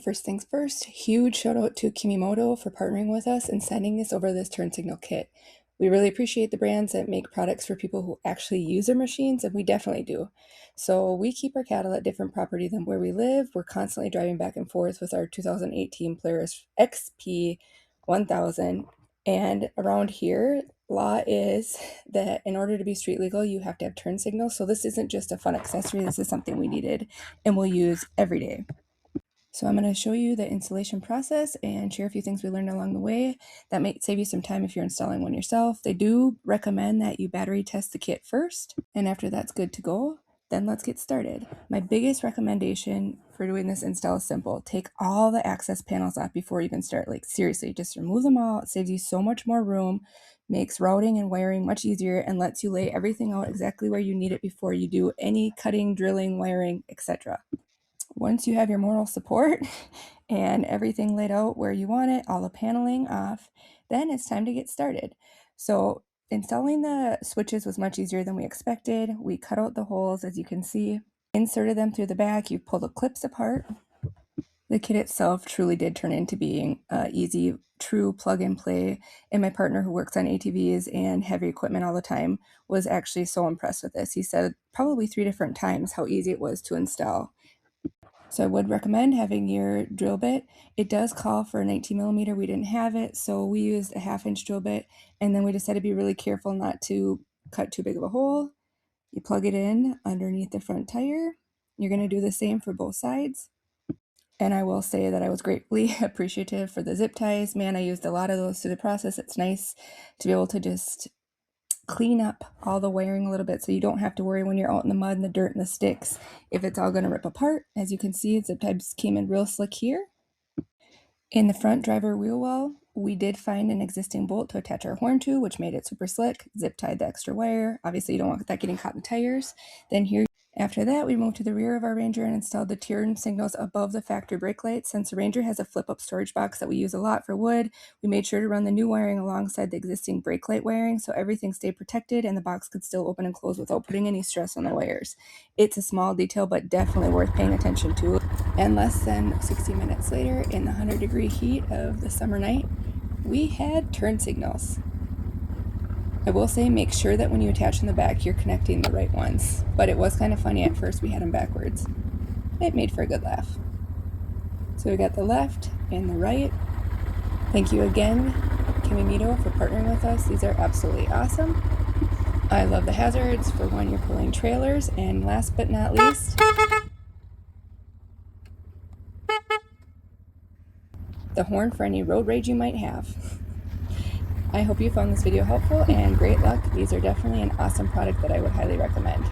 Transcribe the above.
First things first, huge shout out to Kemimoto for partnering with us and sending us over this turn signal kit. We really appreciate the brands that make products for people who actually use their machines, and we definitely do. So we keep our cattle at different property than where we live. We're constantly driving back and forth with our 2018 Polaris XP 1000. And around here, law is that in order to be street legal, you have to have turn signals. So this isn't just a fun accessory, this is something we needed and we'll use every day. So I'm going to show you the installation process and share a few things we learned along the way. That might save you some time if you're installing one yourself. They do recommend that you battery test the kit first, and after that's good to go, then let's get started. My biggest recommendation for doing this install is simple. Take all the access panels off before you even start. Like seriously, just remove them all. It saves you so much more room, makes routing and wiring much easier, and lets you lay everything out exactly where you need it before you do any cutting, drilling, wiring, etc. Once you have your moral support and everything laid out where you want it, all the paneling off, then it's time to get started. So installing the switches was much easier than we expected. We cut out the holes, as you can see, inserted them through the back. You pull the clips apart. The kit itself truly did turn into being easy, true plug and play. And my partner, who works on ATVs and heavy equipment all the time, was actually so impressed with this. He said probably 3 different times how easy it was to install. So I would recommend having your drill bit. It does call for a 19 millimeter. We didn't have it, so we used a 1/2 inch drill bit, and then we just had to be really careful not to cut too big of a hole. You plug it in underneath the front tire. You're going to do the same for both sides. And I will say that I was greatly appreciative for the zip ties. Man, I used a lot of those through the process. It's nice to be able to just clean up all the wiring a little bit so you don't have to worry when you're out in the mud and the dirt and the sticks if it's all going to rip apart. As you can see, zip ties came in real slick here. In the front driver wheel well, we did find an existing bolt to attach our horn to, which made it super slick. Zip tied the extra wire. Obviously you don't want that getting caught in the tires. Then here, after that, we moved to the rear of our Ranger and installed the turn signals above the factory brake lights. Since the Ranger has a flip-up storage box that we use a lot for wood, we made sure to run the new wiring alongside the existing brake light wiring so everything stayed protected and the box could still open and close without putting any stress on the wires. It's a small detail, but definitely worth paying attention to. And less than 60 minutes later, in the 100-degree heat of the summer night, we had turn signals. I will say make sure that when you attach in the back, you're connecting the right ones. But it was kind of funny at first, we had them backwards. It made for a good laugh. So we got the left and the right. Thank you again, Kemimoto, for partnering with us. These are absolutely awesome. I love the hazards for when you're pulling trailers. And last but not least, the horn for any road rage you might have. I hope you found this video helpful and great luck. These are definitely an awesome product that I would highly recommend.